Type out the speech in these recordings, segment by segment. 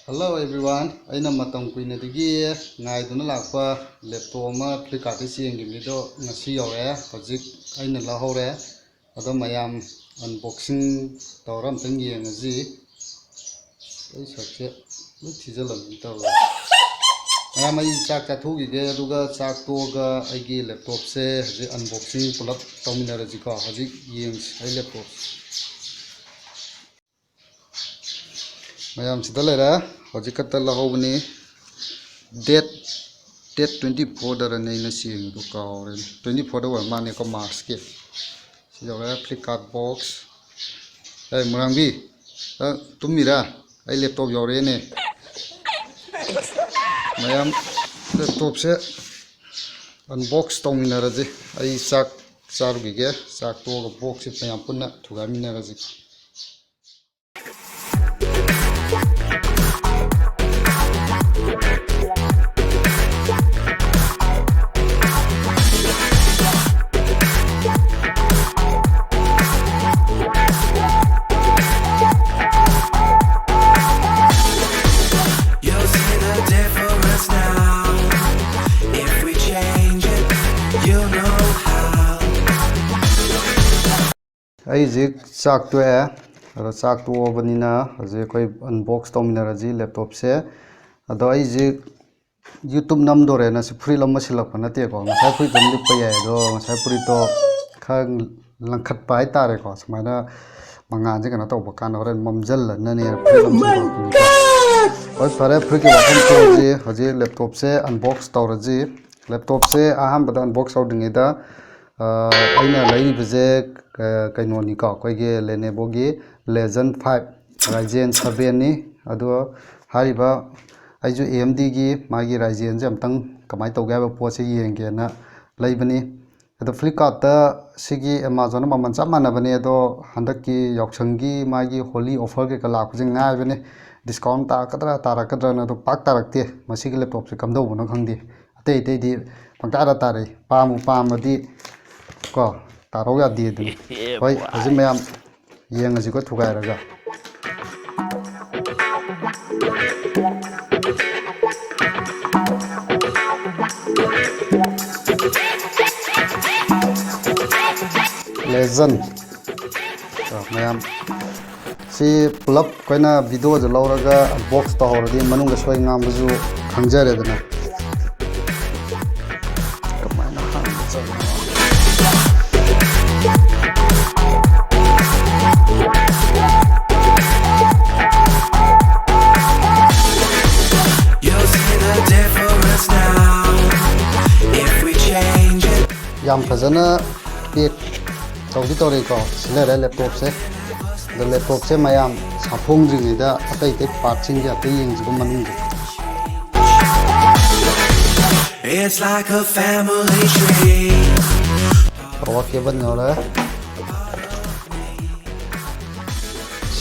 Hello everyone, aina matam kuina digi ngai duna lakpa laptop ma Flipkart ti siang gimido ngasi yore hojik aina la hore ado mayam unboxing tawram tang yengaji ai sakse lu thijalam taw mayam ai chak cha thugi ge aduga chak to ga aigi laptop se hojik unboxing pulap tawminaraji ko hojik yeng ai laptop mayam sida lera hojik kata la hobni date 24 dara nei na siang du kaure 24 da wa mane ko marks ke sida Flipkart box ai murangbi tumira ai laptop yore ne mayam laptop se unbox tawminaraji ai sak charugi ge sak to ga box se mayam punna thugaminaraji ai jik chak to aro chak to banina je koi unbox tawminaraji laptop se ado ai jik YouTube nam dore na se free lam masilak na te ko ngasai free dam lip pa ya do ngasai free to khang langkhat pai tare ko smaina mangan je kana to ba kan horen mamjal na ne free lam oi pare free ke wakam to je hoje laptop se unbox tawraji laptop se aham bada unbox awdinge da aina laini bje kainoni ka koige Lenevo gi Ryzen 5 Ryzen 7 ni ado hariba aiju AMD gi magi Ryzen je amtang kamai tawga ba po se yenge na laibani ado Flipkart ta sigi Amazon ma man chamana bani ado handaki yauksangi magi holy offer ke kala ku jing ngai bani discount ta kadra na do pak tarakte masigi laptop se kamdo bono khangdi atei tei di pangta tare pamadi ko taro ya di du hoi haji mayam yeng aji ko thugai raga legend mayam si pulap koina video je lauraga box ta hordi manunga soi ngam buju khangjare dana kamaina yam fazana pek tawdi tore ko silere laptop se the laptop se mayam saphong jing da atai te part sing ja te yeng jigo manung it's like a family tree awa ke ban nora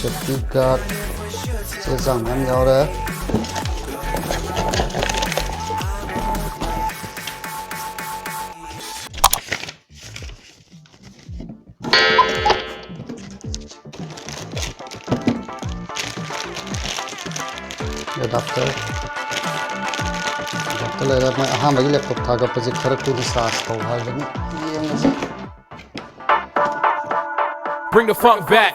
safety guard se jang nam yore adapter le mai aha mai laptop thaga paje kharak tu charge to ha jani bring the funk back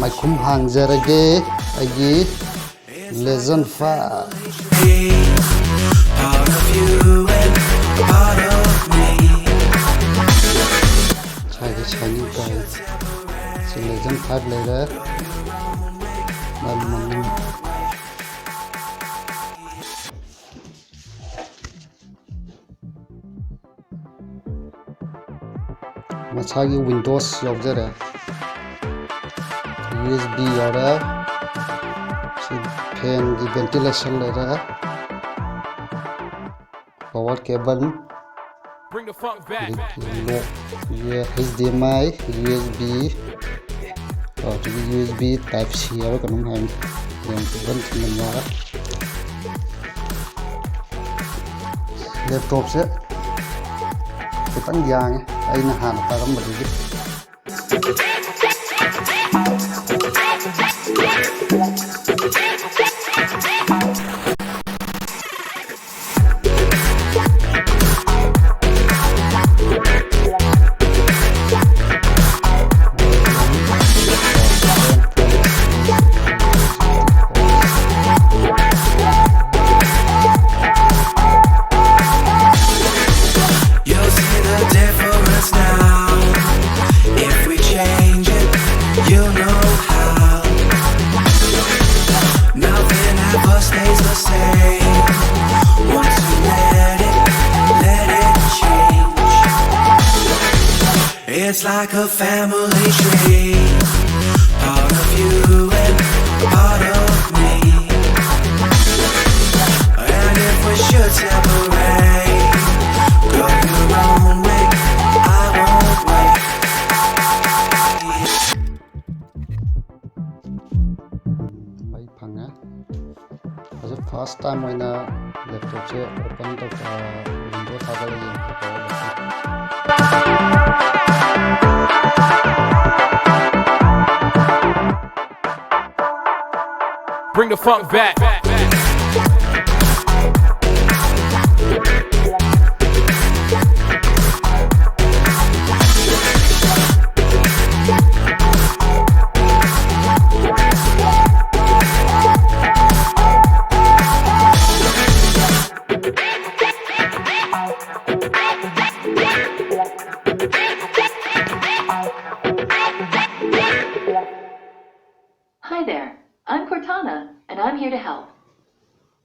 mai khum hang jarage agi legend 5 part of you and part of me. Try this guy. Legend 5 लेगा मसागी Windows यावजरे USB यावरे fan की ventilation लेगा power cable Bring the funk back. ये HDMI USB और USB Type C और कौन है yang keban sebenarnya laptop से kita yang aina hana param bagi It's like a family tree, part of you and part of me. And if we should separate, go your own way, I won't wait. Mai phanga as first time when laptop se open to window thagal yin Bring the funk back. Hi there, I'm Cortana, and I'm here to help.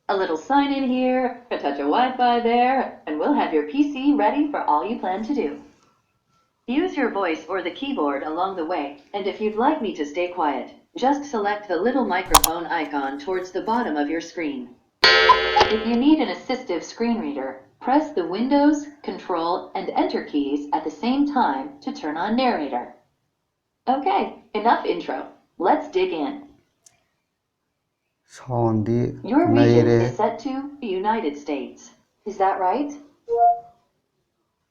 A little sign in here, a touch of Wi-Fi there, and we'll have your PC ready for all you plan to do. Use your voice or the keyboard along the way, and if you'd like me to stay quiet, just select the little microphone icon towards the bottom of your screen. If you need an assistive screen reader, press the Windows, Control, and Enter keys at the same time to turn on narrator. Okay, enough intro. Let's dig in. Your region is set to the United States. Is that right?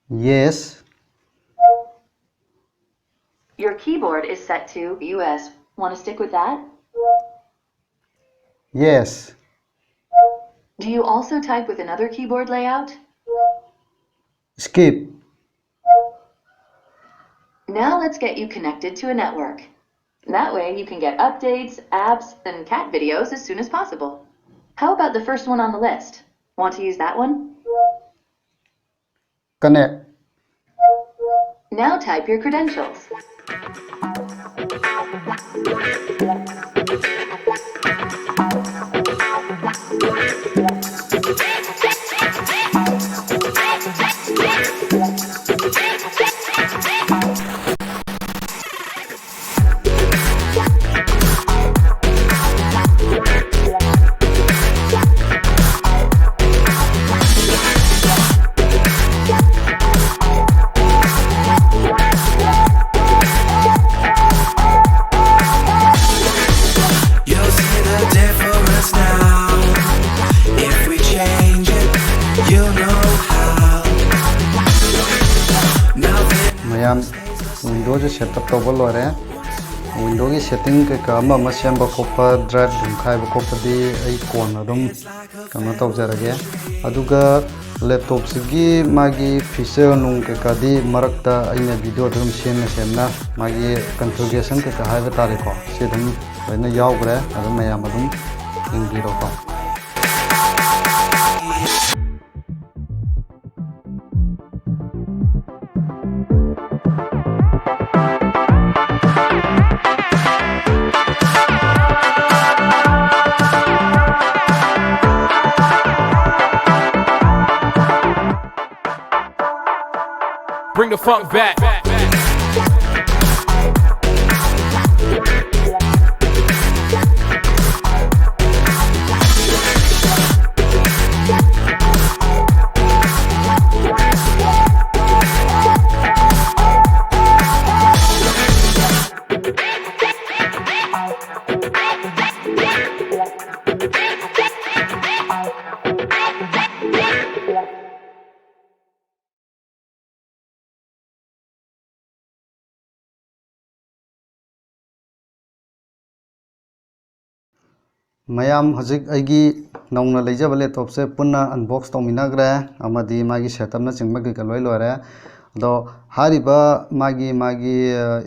Yes. Your keyboard is set to US. Want to stick with that? Yes. Do you also type with another keyboard layout? Skip. Now let's get you connected to a network. That way you can get updates, apps, and cat videos as soon as possible. How about the first one on the list? Want to use that one? Connect. Now type your credentials. Windows setup tawba lore Windows ki setting ke ka ma semba kopa drive dum khai ba kopa di ai kon adum kama tawjarage aduga laptop sigi magi feature nung ke ka di marakta aina video dum semna magi configuration ke ka haiba tare ko sedum baina yawgre adum mayam adum ingiro ko the funk back. mayam hojik aigi nongna leijaba laptop se punna unbox tongminagre amadi magi setup na chingba gi kaloi lore do hariba magi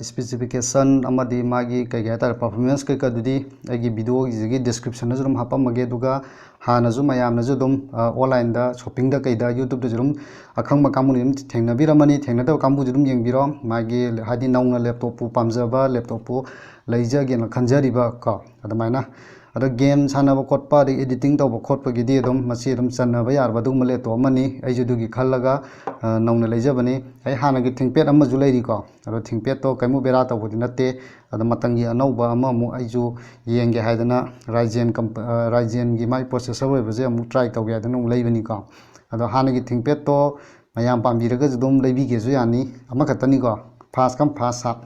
specification amadi magi kai ga tar performance kai ka dudi aigi video gi description na jurum hapamage duga hana ju mayam na ju dum online da shopping da kai da youtube da jurum akhang ma kamuni dum thengna biramani thengna da kambu jurum yengbiro magi hadi nongna laptop pu pamjaba laptop pu leijage na khanjariba ka adamaina ada game sanaba khotpa ri editing tawba khotpa gi di dum masi dum chanaba yarba dum le to mani ai ju du gi khallaga nongna leijabani ai hana gi thingpet amma ju leiri ko ada thingpet to kaimu bera tawbu di natte ada matangi anauba amma mu ai ju yenge haidana Ryzen gi mai processor oi baje mu try tawge adana mu leibani ko ada hana gi thingpet to mayam pambiraga ju dum leibi ge ju yani amma khatani ko fast sa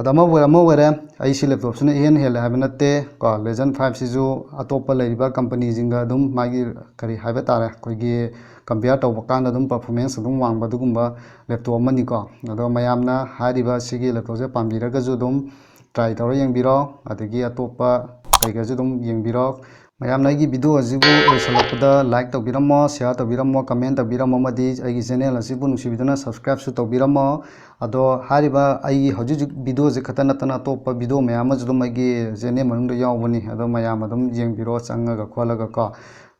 adama wera ai si laptop sune hen hel habanate ko Legion 5 sizu atopa leiriba company jinga dum magi kari haiba tare koigi compare tawba kan dum performance dum wangba dugumba laptop mani ko ado mayamna hariba sigi laptop se pambiraga ju dum try tawra yengbiro adagi atopa kaiga ju dum yengbiro mayamna gi video ajibu salakda like tawbiramo share tawbiramo comment tawbiramo madi ai channel asibu nusibidana subscribe su tawbiramo ado hariba ai hoji video je khatana tana topa video mayam ju dum ai channel manungda yawbani ado mayam adum yengbiro changaga kholaga ko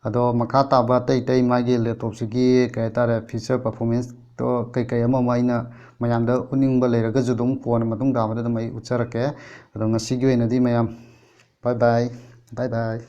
ado makha taba tai magi laptop sigi kai tare feature performance to kai ama maina mayamda uningba leiraga ju dum pon matung dabada mai ucharake ado ngasigi oinadi mayam bye bye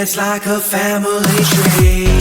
It's like a family tree.